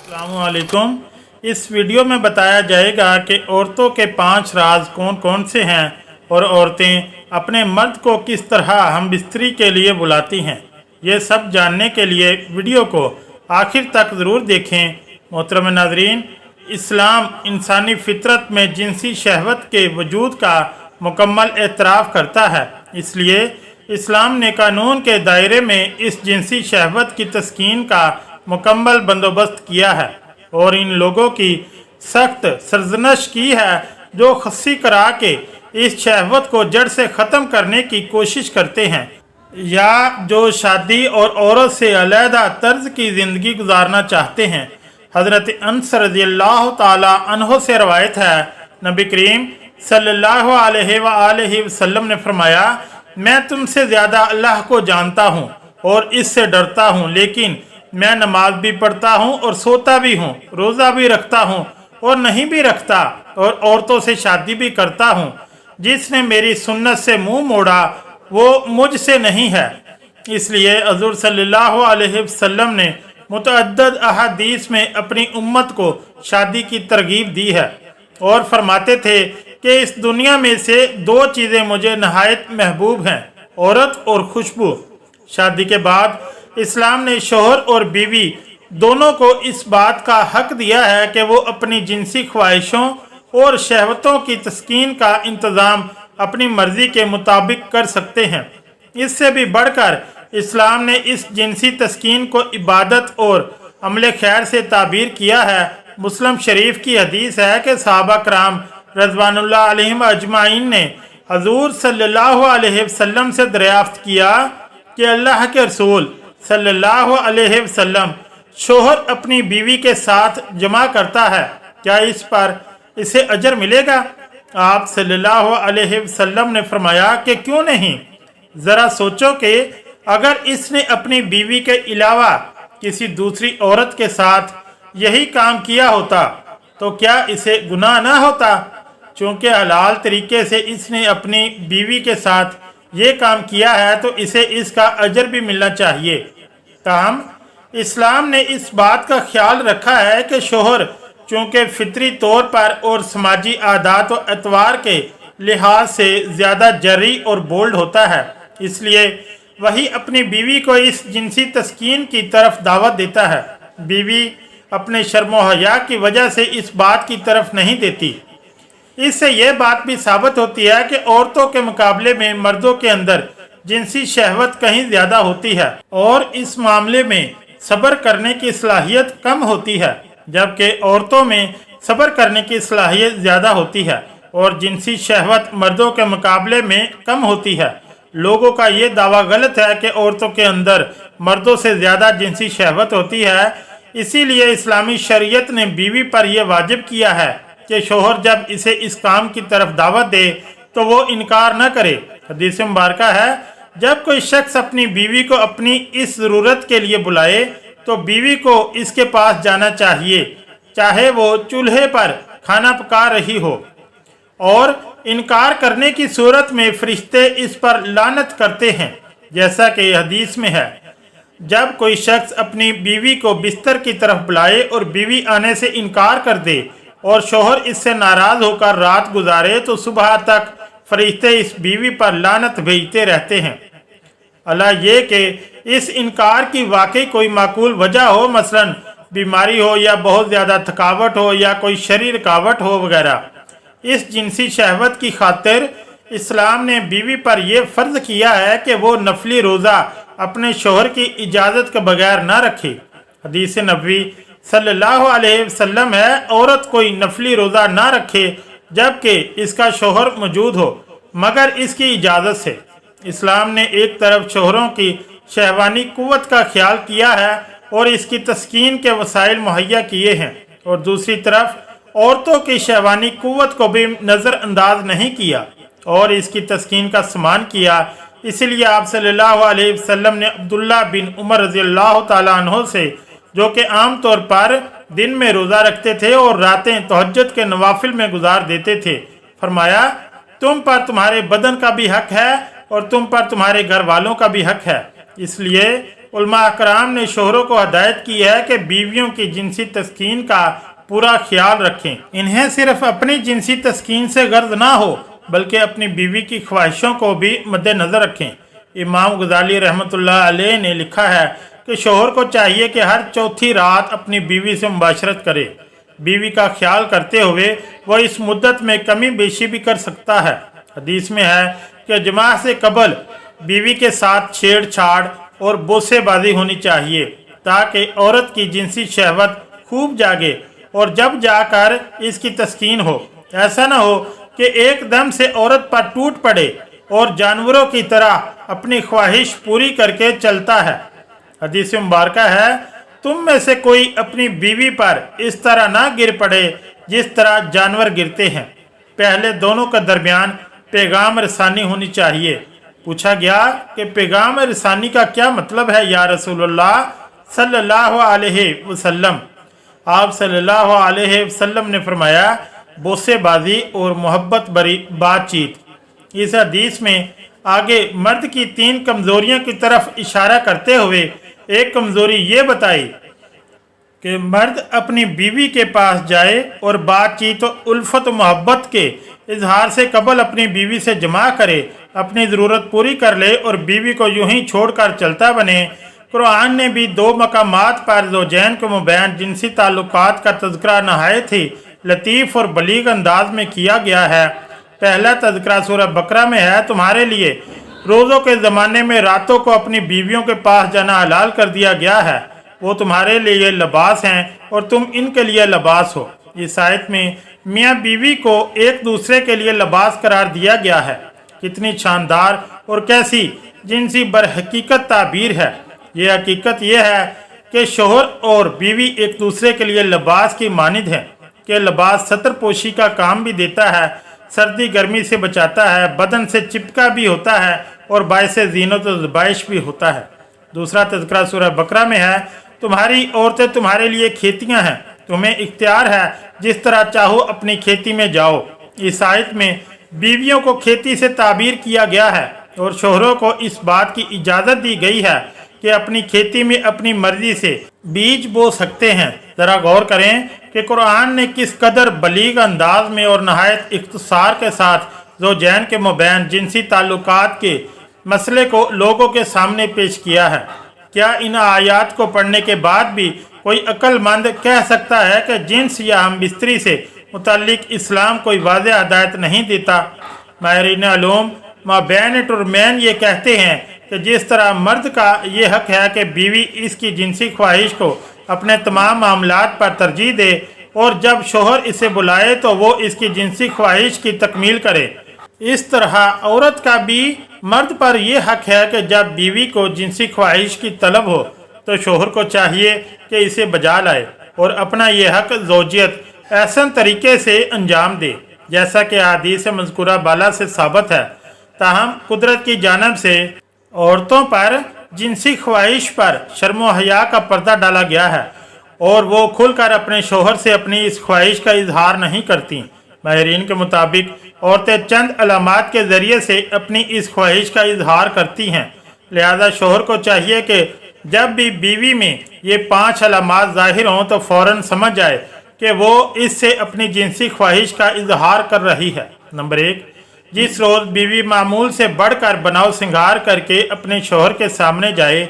अस्सलामुअलैकुम। इस वीडियो में बताया जाएगा कि औरतों के 5 राज कौन कौन से हैं और औरतें अपने मर्द को किस तरह हम बिस्तरी के लिए बुलाती हैं। ये सब जानने के लिए वीडियो को आखिर तक ज़रूर देखें। मोहतरम नाज़रीन, इस्लाम इंसानी फितरत में जिनसी शहवत के वजूद का मुकम्मल एतराफ़ करता है, इसलिए इस्लाम ने कानून के दायरे में इस जिनसी शहवत की तस्कीन का मुकम्मल बंदोबस्त किया है और इन लोगों की सख्त सरजनश की है जो खस्सी करा के इस शहवत को जड़ से ख़त्म करने की कोशिश करते हैं या जो शादी और औरत से अलहदा तर्ज की ज़िंदगी गुजारना चाहते हैं। हज़रत अनस रज़ियल्लाहु ताला अन्हो से रवायत है, नबी करीम सल्लल्लाहु अलैहि वसल्लम ने फरमाया, मैं तुमसे ज़्यादा अल्लाह को जानता हूँ और इससे डरता हूँ, लेकिन मैं नमाज भी पढ़ता हूँ और सोता भी हूँ, रोज़ा भी रखता हूँ और नहीं भी रखता, और औरतों से शादी भी करता हूँ। जिसने मेरी सुन्नत से मुंह मोड़ा वो मुझसे नहीं है। इसलिए हज़ूर सल्लल्लाहु अलैहि वसल्लम ने मुतअद्दिद अहादीस में अपनी उम्मत को शादी की तरगीब दी है और फरमाते थे कि इस दुनिया में से 2 चीज़ें मुझे नहायत महबूब हैं, औरत और खुशबू। शादी के बाद इस्लाम ने शोहर और बीवी दोनों को इस बात का हक दिया है कि वो अपनी जिनसी ख्वाहिशों और शहवतों की तस्कीन का इंतज़ाम अपनी मर्ज़ी के मुताबिक कर सकते हैं। इससे भी बढ़कर इस्लाम ने इस जिनसी तस्कीन को इबादत और अमल खैर से ताबीर किया है। मुस्लिम शरीफ की हदीस है कि सहाबा कराम रज़वानुल्लाह अलैहिम अजमाइन ने हजूर सल्लल्लाहु अलैहि वसल्लम से दरियाफ्त किया कि अल्लाह के रसूल सल्लल्लाहु अलैहि वसल्लम, शोहर अपनी बीवी के साथ जमा करता है, क्या इस पर इसे अजर मिलेगा? आप सल्लल्लाहु अलैहि वसल्लम ने फरमाया कि क्यों नहीं। ज़रा सोचो कि अगर इसने अपनी बीवी के अलावा किसी दूसरी औरत के साथ यही काम किया होता तो क्या इसे गुनाह ना होता? चूँकि हलाल तरीके से इसने अपनी बीवी के साथ ये काम किया है तो इसे इसका अजर भी मिलना चाहिए। ताहम इस्लाम ने इस बात का ख्याल रखा है कि शोहर चूँकि फितरी तौर पर और समाजी आदात व एतवार के लिहाज से ज़्यादा जरी और बोल्ड होता है, इसलिए वही अपनी बीवी को इस जिनसी तस्कीन की तरफ दावत देता है। बीवी अपने शर्म हया की वजह से इस बात की तरफ नहीं देती। इससे यह बात भी साबित होती है कि औरतों के मुकाबले में मर्दों के अंदर जिनसी शहवत कहीं ज़्यादा होती है और इस मामले में सब्र करने की सलाहियत कम होती है, जबकि औरतों में सब्र करने की सलाहियत ज़्यादा होती है और जिनसी शहवत मर्दों के मुकाबले में कम होती है। लोगों का ये दावा गलत है कि औरतों के अंदर मर्दों से ज़्यादा जिनसी शहवत होती है। इसीलिए इस्लामी शरीयत ने बीवी पर यह वाजिब किया है कि शोहर जब इसे इस काम की तरफ दावत दे तो वो इनकार न करे। हदीस मुबारका है, जब कोई शख्स अपनी बीवी को अपनी इस ज़रूरत के लिए बुलाए तो बीवी को इसके पास जाना चाहिए, चाहे वो चूल्हे पर खाना पका रही हो, और इनकार करने की सूरत में फरिश्ते इस पर लानत करते हैं, जैसा कि हदीस में है। जब कोई शख्स अपनी बीवी को बिस्तर की तरफ बुलाए और बीवी आने से इनकार कर दे और शोहर इससे नाराज़ होकर रात गुजारे तो सुबह तक फरिश्ते इस बीवी पर लानत भेजते रहते हैं। अल्लाह ये कि इस इनकार की वाकई कोई माकूल वजह हो, मसलन बीमारी हो या बहुत ज़्यादा थकावट हो या कोई शरीर रुकावट हो वगैरह। इस जिनसी शहवत की खातिर इस्लाम ने बीवी पर यह फ़र्ज किया है कि वो नफली रोज़ा अपने शोहर की इजाज़त के बगैर ना रखे। हदीस नबवी सल्लल्लाहु अलैहि वसल्लम है, औरत कोई नफली रोज़ा ना रखे जबकि इसका शोहर मौजूद हो मगर इसकी इजाज़त से। इस्लाम ने एक तरफ शोहरों की शहवानी कुव्वत का ख्याल किया है और इसकी तस्कीन के वसाइल मुहैया किए हैं, और दूसरी तरफ औरतों की शहवानी कुव्वत को भी नज़रअंदाज नहीं किया और इसकी तस्कीन का सम्मान किया। इसलिए आप सल्लल्लाहु अलैहि वसल्लम ने अब्दुल्ला बिन उमर रज़ियल्लाहु ताला अन्हो से, जो कि आम तौर पर दिन में रोज़ा रखते थे और रातें तहज्जुद के नवाफिल में गुजार देते थे, फरमाया, तुम पर तुम्हारे बदन का भी हक है और तुम पर तुम्हारे घर वालों का भी हक है। इसलिए उलमा कराम ने शोहरों को हदायत की है कि बीवियों की जिनसी तस्कीन का पूरा ख्याल रखें। इन्हें सिर्फ अपनी जिनसी तस्कीन से गर्ज ना हो बल्कि अपनी बीवी की ख्वाहिशों को भी मद्देनजर रखें। इमाम गजाली रहमतुल्लाह अलैह ने लिखा है कि शोहर को चाहिए कि हर चौथी रात अपनी बीवी से मुबाशरत करे। बीवी का ख्याल करते हुए वह इस मुद्दत में कमी बेशी भी कर सकता है। हदीस में है कि जमा से कबल बीवी के साथ छेड़छाड़ और बोसेबाजी होनी चाहिए ताकि औरत की जिनसी शहवत खूब जागे और जब जाकर इसकी तस्कीन हो। ऐसा न हो कि एकदम से औरत पर टूट पड़े और जानवरों की तरह अपनी ख्वाहिश पूरी करके चलता है। हदीस मुबारक है, तुम में से कोई अपनी बीवी पर इस तरह ना गिर पड़े जिस तरह जानवर गिरते हैं। पहले दोनों के दरमियान पैगाम रसानी होनी चाहिए। पूछा गया कि पैगाम रसानी का क्या मतलब है या रसूलुल्लाह सल्लल्लाहु अलैहि वसल्लम। आप सल्लल्लाहु अलैहि वसल्लम ने फरमाया, बोसेबाजी और मोहब्बत भरी बातचीत। इस हदीस में आगे मर्द की 3 कमजोरियों की तरफ इशारा करते हुए एक कमजोरी ये बताई कि मर्द अपनी बीवी के पास जाए और बातचीत उल्फत मोहब्बत के इजहार से कबल अपनी बीवी से जमा करे, अपनी ज़रूरत पूरी कर ले और बीवी को यूं ही छोड़कर चलता बने। कुरान ने भी 2 मकामात पर ज़ौजैन के मुबैन जिनसी ताल्लुकात का तज़किरा नहायत ही लतीफ़ और बलीग अंदाज में किया गया है। पहला तज़किरा सूरह बकरा में है, तुम्हारे लिए रोज़ों के ज़माने में रातों को अपनी बीवियों के पास जाना हलाल कर दिया गया है। वो तुम्हारे लिए लिबास हैं और तुम इनके लिए लिबास हो। इस आयत में मियाँ बीवी को एक दूसरे के लिए लिबास करार दिया गया है। कितनी शानदार और कैसी जिनसी बरहकीकत ताबीर है। ये हकीकत यह है कि शोहर और बीवी एक दूसरे के लिए लिबास की मानिद है कि लिबास सतर पोशी का काम भी देता है, सर्दी गर्मी से बचाता है, बदन से चिपका भी होता है और बायस ज़ीनत व ज़बाइश भी होता है। दूसरा तज़किरा सूरह बकरा में है, तुम्हारी औरतें तुम्हारे लिए खेतियां हैं, तुम्हें इख्तियार है जिस तरह चाहो अपनी खेती में जाओ। इस आयत में बीवियों को खेती से ताबीर किया गया है और शोहरों को इस बात की इजाज़त दी गई है कि अपनी खेती में अपनी मर्जी से बीज बो सकते हैं। ज़रा गौर करें कि कुरान ने किस कदर बलीग अंदाज में और नहायत इख्तिसार के साथ ज़ौजैन के मुबैन जिनसी ताल्लुकात के मसले को लोगों के सामने पेश किया है। क्या इन आयात को पढ़ने के बाद भी कोई अक्लमंद कह सकता है कि जिन्स या हम बिस्तरी से मुतालिक इस्लाम कोई वाज़ेह हदायत नहीं देता? माहिरीन उलूम माबैन टुरमैन ये कहते हैं कि जिस तरह मर्द का ये हक है कि बीवी इसकी जिनसी ख्वाहिश को अपने तमाम मामलात पर तरजीह दे और जब शोहर इसे बुलाए तो वो इसकी जिनसी ख्वाहिश की तकमील करे, इस तरह औरत का भी मर्द पर यह हक है कि जब बीवी को जिनसी ख्वाहिश की तलब हो तो शोहर को चाहिए कि इसे बजा लाए और अपना यह हक ज़ौजियत ऐसा तरीके से अंजाम दे जैसा कि हदीस मज़कूरा बाला से साबित है। ताहम कुदरत की जानब से औरतों पर जिनसी ख्वाहिश पर शर्म हया का पर्दा डाला गया है और वो खुलकर अपने शोहर से अपनी इस ख्वाहिश का इजहार नहीं करती। माहिरीन के मुताबिक औरतें चंद अलामात के ज़रिए से अपनी इस ख्वाहिश का इजहार करती हैं। लिहाजा शोहर को चाहिए कि जब भी बीवी में ये 5 अलामात ज़ाहिर हों तो फ़ौरन समझ जाए कि वो इससे अपनी जिनसी ख्वाहिश का इजहार कर रही है। नंबर 1, जिस रोज़ बीवी मामूल से बढ़कर बनाव सिंगार करके अपने शोहर के सामने जाए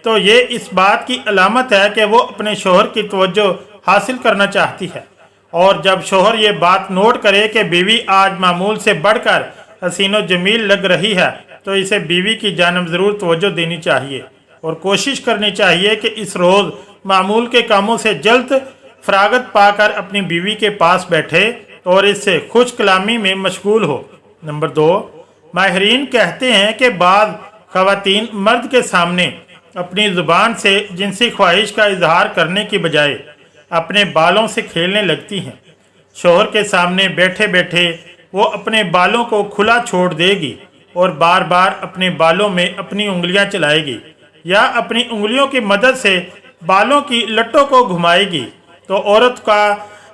तो ये इस बात की अलामत है कि वो अपने शोहर की तवज्जो हासिल करना चाहती है। और जब शोहर ये बात नोट करे कि बीवी आज मामूल से बढ़कर हसीन व जमील लग रही है तो इसे बीवी की जानब ज़रूर तवज्जो देनी चाहिए और कोशिश करनी चाहिए कि इस रोज़ मामूल के कामों से जल्द फरागत पाकर अपनी बीवी के पास बैठे और इससे खुश कलामी में मशगूल हो। नंबर 2, माहिरीन कहते हैं कि बाद ख़वातीन मर्द के सामने अपनी ज़ुबान से जिनसी ख्वाहिश का इजहार करने की बजाय अपने बालों से खेलने लगती हैं। शोहर के सामने बैठे बैठे वो अपने बालों को खुला छोड़ देगी और बार बार अपने बालों में अपनी उंगलियां चलाएगी या अपनी उंगलियों की मदद से बालों की लट्टों को घुमाएगी। तो औरत का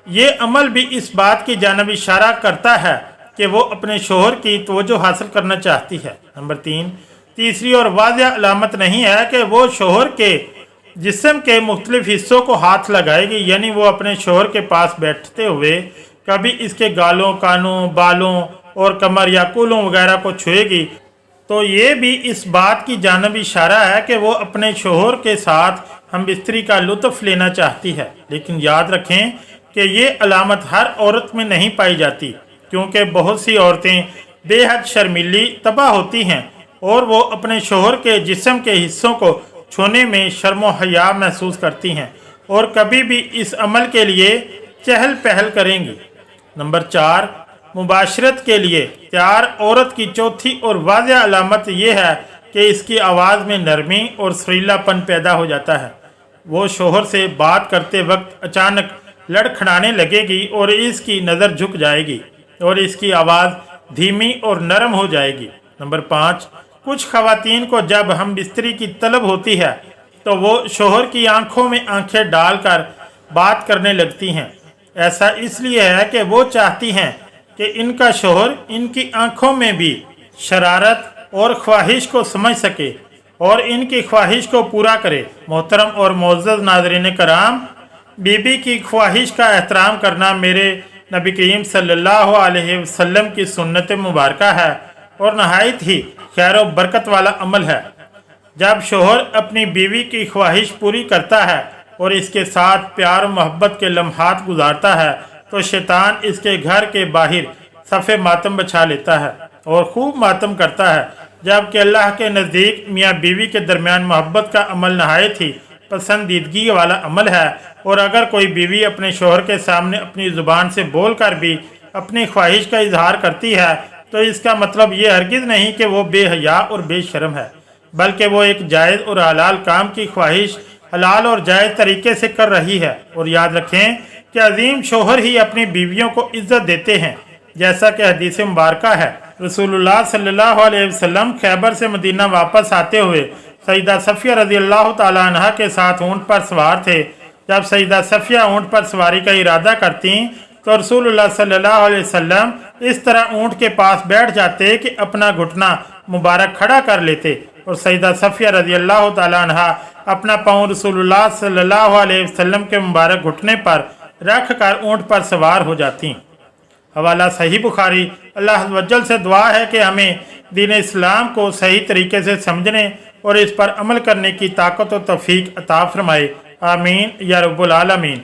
ये अमल भी इस बात की जानब इशारा करता है कि वो अपने शोहर की तवज्जो हासिल करना चाहती है। नंबर 3, तीसरी और वाज़ह अलामत नहीं है कि वो शोहर के जिस्म के मुख्तलिफ हिस्सों को हाथ लगाएगी, यानी वो अपने शोहर के पास बैठते हुए कभी इसके गालों, कानों, बालों और कमर या कूलों वगैरह को छुएगी। तो ये भी इस बात की जानब इशारा है कि वो अपने शोहर के साथ हम बिस्तरी का लुत्फ़ लेना चाहती है। लेकिन याद रखें कि ये अलामत हर औरत में नहीं पाई जाती, क्योंकि बहुत सी औरतें बेहद शर्मीली तबाह होती हैं और वो अपने शोहर के जिस्म के हिस्सों को छूने में शर्म व हया महसूस करती हैं और कभी भी इस अमल के लिए चहल पहल करेंगी। नंबर 4, मुबाशरत के लिए तैयार औरत की चौथी और वाज़ह अलामत यह है कि इसकी आवाज़ में नरमी और सुरीलापन पैदा हो जाता है। वो शोहर से बात करते वक्त अचानक लड़खड़ाने लगेगी और इसकी नज़र झुक जाएगी और इसकी आवाज़ धीमी और नरम हो जाएगी। नंबर 5, कुछ खवातीन को जब हम बिस्तरी की तलब होती है तो वो शोहर की आंखों में आंखें डालकर बात करने लगती हैं। ऐसा इसलिए है कि वो चाहती हैं कि इनका शोहर इनकी आंखों में भी शरारत और ख्वाहिश को समझ सके और इनकी ख्वाहिश को पूरा करे। मोहतरम और मोअज़्ज़ज़ नाज़रीन कराम, बीबी की ख्वाहिश का एहतराम करना मेरे नबी करीम सल्लल्लाहु अलैहि वसल्लम की सुन्नत मुबारक है और नहायत ही खैर व बरकत वाला अमल है। जब शोहर अपनी बीवी की ख्वाहिश पूरी करता है और इसके साथ प्यार और मोहब्बत के लम्हात गुजारता है तो शैतान इसके घर के बाहर सफ़े मातम बिछा लेता है और खूब मातम करता है, जबकि अल्लाह के नज़दीक मियाँ बीवी के दरमियान मोहब्बत का अमल नहायत ही पसंदीदगी वाला अमल है। और अगर कोई बीवी अपने शोहर के सामने अपनी ज़ुबान से बोल कर भी अपनी ख्वाहिश का इजहार करती है तो इसका मतलब ये हरगिज़ नहीं कि वो बेहया और बेशर्म है, बल्कि वो एक जायज़ और हलाल काम की ख्वाहिश हलाल और जायज़ तरीके से कर रही है। और याद रखें कि अजीम शोहर ही अपनी बीवियों को इज्जत देते हैं, जैसा कि हदीस मुबारक है। रसूलुल्लाह सल्लल्लाहु अलैहि वसल्लम खैबर से मदीना वापस आते हुए सईदा सफ़िया रज़ी अल्लाह तआला अन्हा के साथ ऊँट पर सवार थे। जब सईदा सफ़िया ऊँट पर सवारी का इरादा करती तो रसूलुल्लाह सल्लल्लाहु अलैहि वसल्लम इस तरह ऊँट के पास बैठ जाते कि अपना घुटना मुबारक खड़ा कर लेते और सईदा सफ़िया रज़ी अल्लाह तआला अन्हा अपना पाँव रसूलुल्लाह सल्लल्लाहु अलैहि वसल्लम के मुबारक घुटने पर रख कर ऊँट पर सवार हो जाती। हवाला सही बुखारी। अल्लाह वज्जल से दुआ है कि हमें दीन इस्लाम को सही तरीके से समझने और इस पर अमल करने की ताकत और तौफीक अता फरमाए। आमीन या रब्बुल आलमीन।